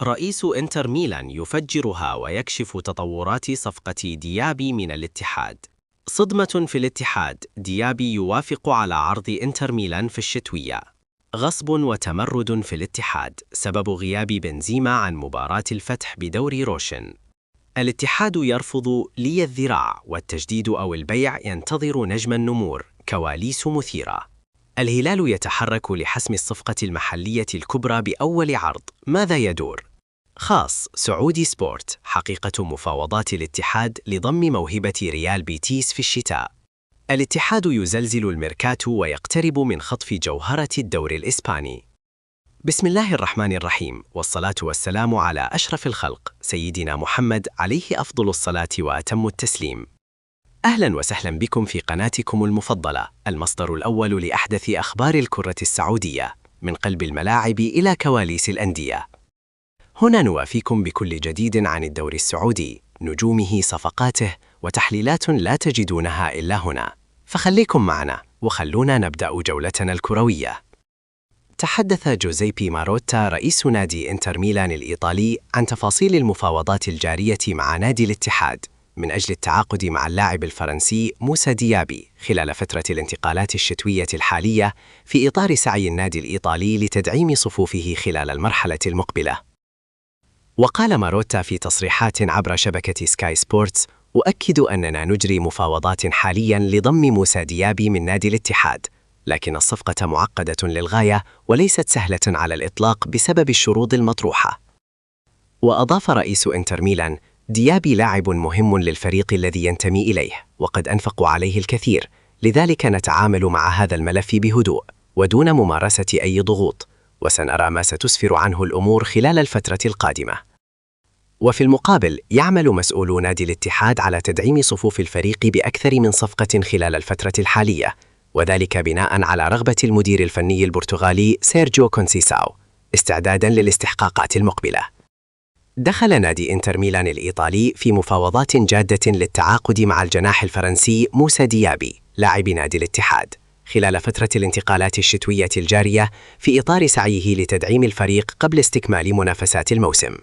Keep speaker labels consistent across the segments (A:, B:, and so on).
A: رئيس إنتر ميلان يفجرها ويكشف تطورات صفقة ديابي من الاتحاد. صدمة في الاتحاد، ديابي يوافق على عرض إنتر ميلان في الشتوية. غصب وتمرد في الاتحاد، سبب غياب بنزيما عن مباراة الفتح بدوري روشن. الاتحاد يرفض لي الذراع، والتجديد أو البيع ينتظر نجم النمور، كواليس مثيرة. الهلال يتحرك لحسم الصفقة المحلية الكبرى بأول عرض، ماذا يدور؟ خاص سعودي سبورت، حقيقة مفاوضات الاتحاد لضم موهبة ريال بيتيس في الشتاء. الاتحاد يزلزل الميركاتو ويقترب من خطف جوهرة الدوري الإسباني. بسم الله الرحمن الرحيم، والصلاة والسلام على أشرف الخلق سيدنا محمد عليه أفضل الصلاة وأتم التسليم. أهلا وسهلا بكم في قناتكم المفضلة، المصدر الأول لأحدث أخبار الكرة السعودية، من قلب الملاعب إلى كواليس الأندية. هنا نوافيكم بكل جديد عن الدوري السعودي، نجومه، صفقاته، وتحليلات لا تجدونها إلا هنا. فخليكم معنا وخلونا نبدأ جولتنا الكروية. تحدث جوزيبي ماروتا رئيس نادي إنتر ميلان الإيطالي عن تفاصيل المفاوضات الجارية مع نادي الاتحاد من أجل التعاقد مع اللاعب الفرنسي موسى ديابي خلال فترة الانتقالات الشتوية الحالية، في إطار سعي النادي الإيطالي لتدعيم صفوفه خلال المرحلة المقبلة. وقال ماروتا في تصريحات عبر شبكة سكاي سبورتس: أؤكد أننا نجري مفاوضات حالياً لضم موسى ديابي من نادي الاتحاد، لكن الصفقة معقدة للغاية وليست سهلة على الإطلاق بسبب الشروط المطروحة. وأضاف رئيس إنتر ميلان: ديابي لاعب مهم للفريق الذي ينتمي إليه، وقد أنفقوا عليه الكثير، لذلك نتعامل مع هذا الملف بهدوء ودون ممارسة أي ضغوط، وسنرى ما ستسفر عنه الأمور خلال الفترة القادمة. وفي المقابل، يعمل مسؤولو نادي الاتحاد على تدعيم صفوف الفريق بأكثر من صفقة خلال الفترة الحالية، وذلك بناء على رغبة المدير الفني البرتغالي سيرجيو كونسيساو، استعدادا للاستحقاقات المقبلة. دخل نادي إنتر ميلان الإيطالي في مفاوضات جادة للتعاقد مع الجناح الفرنسي موسى ديابي لاعب نادي الاتحاد خلال فترة الانتقالات الشتوية الجارية، في إطار سعيه لتدعيم الفريق قبل استكمال منافسات الموسم.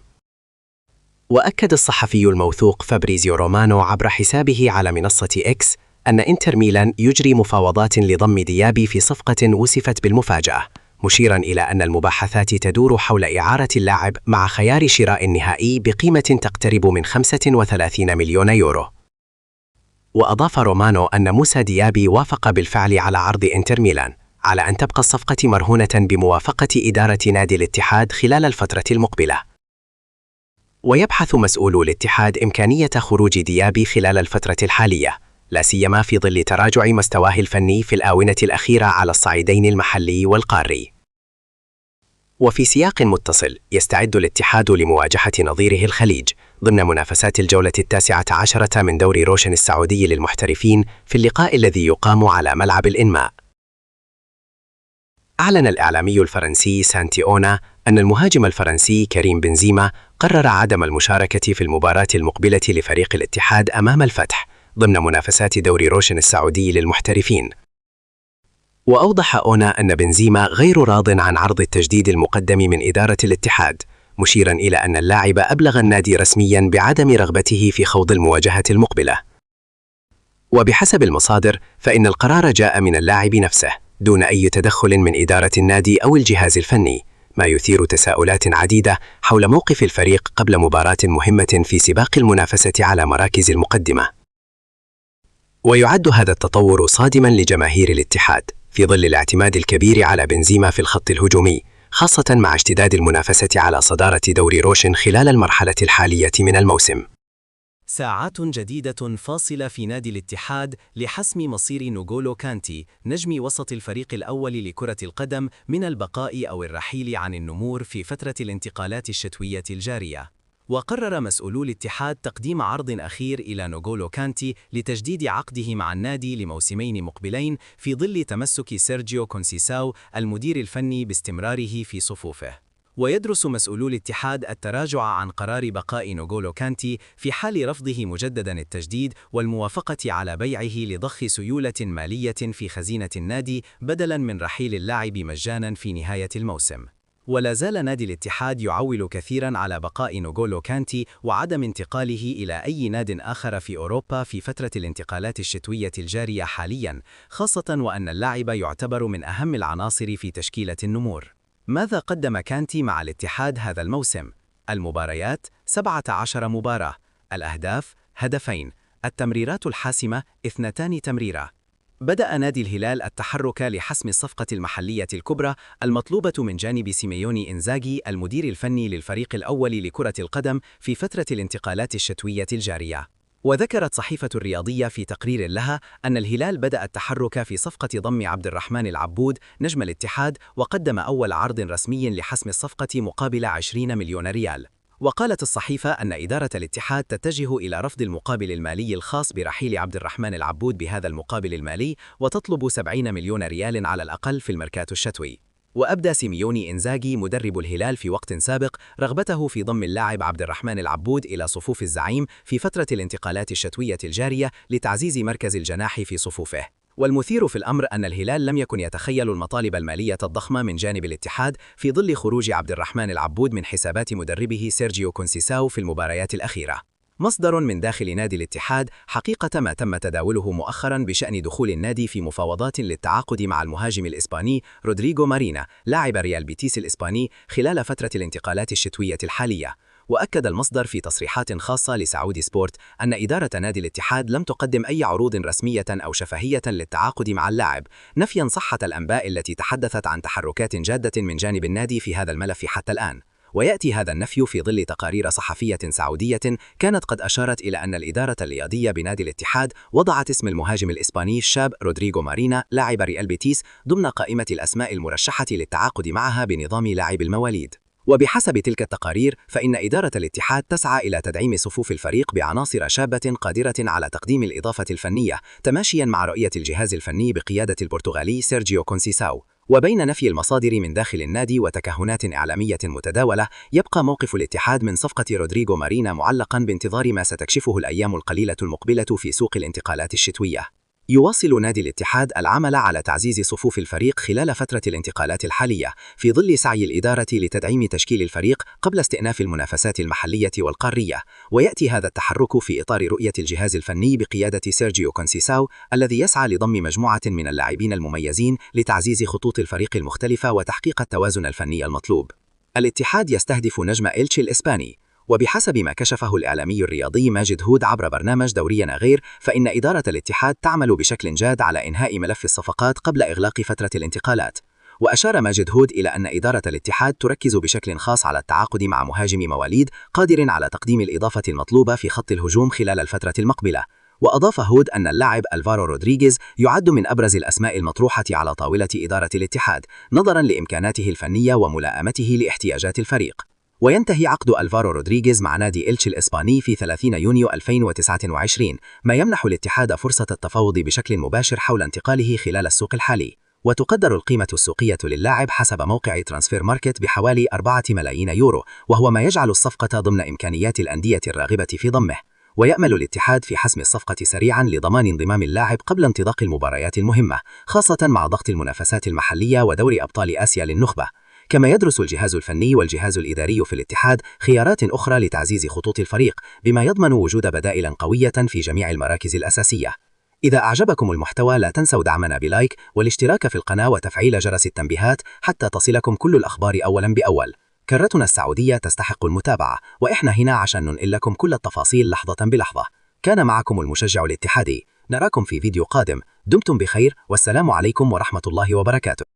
A: وأكد الصحفي الموثوق فابريزيو رومانو عبر حسابه على منصة إكس أن إنتر ميلان يجري مفاوضات لضم ديابي في صفقة وصفت بالمفاجأة، مشيراً إلى أن المباحثات تدور حول إعارة اللاعب مع خيار شراء نهائي بقيمة تقترب من 35 مليون يورو. وأضاف رومانو أن موسى ديابي وافق بالفعل على عرض إنتر ميلان، على أن تبقى الصفقة مرهونة بموافقة إدارة نادي الاتحاد خلال الفترة المقبلة. ويبحث مسؤولو الاتحاد إمكانية خروج ديابي خلال الفترة الحالية، لا سيما في ظل تراجع مستواه الفني في الآونة الأخيرة على الصعيدين المحلي والقاري. وفي سياق متصل، يستعد الاتحاد لمواجهة نظيره الخليج ضمن منافسات الجولة 19 من دوري روشن السعودي للمحترفين في اللقاء الذي يقام على ملعب الإنماء. أعلن الإعلامي الفرنسي سانتي أونا أن المهاجم الفرنسي كريم بنزيما قرر عدم المشاركة في المباراة المقبلة لفريق الاتحاد أمام الفتح ضمن منافسات دوري روشن السعودي للمحترفين. وأوضح أونا أن بنزيما غير راض عن عرض التجديد المقدم من إدارة الاتحاد، مشيرا إلى أن اللاعب أبلغ النادي رسميا بعدم رغبته في خوض المواجهة المقبلة. وبحسب المصادر، فإن القرار جاء من اللاعب نفسه دون أي تدخل من إدارة النادي أو الجهاز الفني، ما يثير تساؤلات عديدة حول موقف الفريق قبل مباراة مهمة في سباق المنافسة على مراكز المقدمة. ويعد هذا التطور صادما لجماهير الاتحاد في ظل الاعتماد الكبير على بنزيما في الخط الهجومي، خاصة مع اشتداد المنافسة على صدارة دوري روشن خلال المرحلة الحالية من الموسم.
B: ساعات جديدة فاصلة في نادي الاتحاد لحسم مصير نوغولو كانتي، نجم وسط الفريق الأول لكرة القدم، من البقاء أو الرحيل عن النمور في فترة الانتقالات الشتوية الجارية. وقرر مسؤولو الاتحاد تقديم عرض أخير إلى نوغولو كانتي لتجديد عقده مع النادي لموسمين مقبلين، في ظل تمسك سيرجيو كونسيساو المدير الفني باستمراره في صفوفه. ويدرس مسؤولو الاتحاد التراجع عن قرار بقاء نوغولو كانتي في حال رفضه مجددا التجديد والموافقة على بيعه لضخ سيولة مالية في خزينة النادي بدلا من رحيل اللاعب مجانا في نهاية الموسم. ولا زال نادي الاتحاد يعول كثيرا على بقاء نوغولو كانتي وعدم انتقاله إلى أي ناد آخر في أوروبا في فترة الانتقالات الشتوية الجارية حاليا، خاصة وأن اللاعب يعتبر من أهم العناصر في تشكيلة النمور. ماذا قدم كانتي مع الاتحاد هذا الموسم؟ المباريات 17 مباراة، الأهداف هدفين، التمريرات الحاسمة 2 تمريرة. بدأ نادي الهلال التحرك لحسم الصفقة المحلية الكبرى المطلوبة من جانب سيميوني إنزاغي المدير الفني للفريق الأول لكرة القدم في فترة الانتقالات الشتوية الجارية. وذكرت صحيفة الرياضية في تقرير لها أن الهلال بدأ التحرك في صفقة ضم عبد الرحمن العبود نجم الاتحاد، وقدم أول عرض رسمي لحسم الصفقة مقابل 20 مليون ريال. وقالت الصحيفة أن إدارة الاتحاد تتجه إلى رفض المقابل المالي الخاص برحيل عبد الرحمن العبود بهذا المقابل المالي، وتطلب 70 مليون ريال على الأقل في الميركاتو الشتوي. وأبدى سيميوني إنزاغي مدرب الهلال في وقت سابق رغبته في ضم اللاعب عبد الرحمن العبود إلى صفوف الزعيم في فترة الانتقالات الشتوية الجارية لتعزيز مركز الجناح في صفوفه. والمثير في الأمر أن الهلال لم يكن يتخيل المطالب المالية الضخمة من جانب الاتحاد في ظل خروج عبد الرحمن العبود من حسابات مدربه سيرجيو كونسيساو في المباريات الأخيرة. مصدر من داخل نادي الاتحاد حقيقة ما تم تداوله مؤخرا بشأن دخول النادي في مفاوضات للتعاقد مع المهاجم الإسباني رودريغو مارينا لاعب ريال بيتيس الإسباني خلال فترة الانتقالات الشتوية الحالية. وأكد المصدر في تصريحات خاصة لسعودي سبورت أن إدارة نادي الاتحاد لم تقدم أي عروض رسمية أو شفهية للتعاقد مع اللاعب، نفيا صحة الأنباء التي تحدثت عن تحركات جادة من جانب النادي في هذا الملف حتى الآن. ويأتي هذا النفي في ظل تقارير صحفية سعودية كانت قد أشارت إلى أن الإدارة الرياضية بنادي الاتحاد وضعت اسم المهاجم الإسباني الشاب رودريغو مارينا لاعب ريال بيتيس ضمن قائمة الأسماء المرشحة للتعاقد معها بنظام لاعب المواليد. وبحسب تلك التقارير فإن إدارة الاتحاد تسعى إلى تدعيم صفوف الفريق بعناصر شابة قادرة على تقديم الإضافة الفنية تماشيا مع رؤية الجهاز الفني بقيادة البرتغالي سيرجيو كونسيساو. وبين نفي المصادر من داخل النادي وتكهنات إعلامية متداولة، يبقى موقف الاتحاد من صفقة رودريغو مارينا معلقا بانتظار ما ستكشفه الأيام القليلة المقبلة في سوق الانتقالات الشتوية. يواصل نادي الاتحاد العمل على تعزيز صفوف الفريق خلال فترة الانتقالات الحالية في ظل سعي الإدارة لتدعيم تشكيل الفريق قبل استئناف المنافسات المحلية والقارية. ويأتي هذا التحرك في إطار رؤية الجهاز الفني بقيادة سيرجيو كونسيساو الذي يسعى لضم مجموعة من اللاعبين المميزين لتعزيز خطوط الفريق المختلفة وتحقيق التوازن الفني المطلوب. الاتحاد يستهدف نجم إلتشي الإسباني. وبحسب ما كشفه الإعلامي الرياضي ماجد هود عبر برنامج دورينا غير، فإن إدارة الاتحاد تعمل بشكل جاد على إنهاء ملف الصفقات قبل إغلاق فترة الانتقالات. وأشار ماجد هود إلى أن إدارة الاتحاد تركز بشكل خاص على التعاقد مع مهاجم مواليد قادر على تقديم الإضافة المطلوبة في خط الهجوم خلال الفترة المقبلة. وأضاف هود أن اللاعب ألفارو رودريغيز يعد من أبرز الأسماء المطروحة على طاولة إدارة الاتحاد نظرا لإمكاناته الفنية وملائمته لاحتياجات الفريق. وينتهي عقد ألفارو رودريغيز مع نادي إلتشي الإسباني في 30 يونيو 2029، ما يمنح الاتحاد فرصة التفاوض بشكل مباشر حول انتقاله خلال السوق الحالي. وتقدر القيمة السوقية للاعب حسب موقع ترانسفير ماركت بحوالي 4 ملايين يورو، وهو ما يجعل الصفقة ضمن إمكانيات الأندية الراغبة في ضمه. ويأمل الاتحاد في حسم الصفقة سريعا لضمان انضمام اللاعب قبل انطلاق المباريات المهمة، خاصة مع ضغط المنافسات المحلية ودوري أبطال آسيا للنخبة. كما يدرس الجهاز الفني والجهاز الإداري في الاتحاد خيارات أخرى لتعزيز خطوط الفريق، بما يضمن وجود بدائل قوية في جميع المراكز الأساسية. إذا أعجبكم المحتوى لا تنسوا دعمنا بلايك والاشتراك في القناة وتفعيل جرس التنبيهات حتى تصلكم كل الأخبار أولا بأول. كرتنا السعودية تستحق المتابعة، وإحنا هنا عشان ننقل لكم كل التفاصيل لحظة بلحظة. كان معكم المشجع الاتحادي، نراكم في فيديو قادم. دمتم بخير، والسلام عليكم ورحمة الله وبركاته.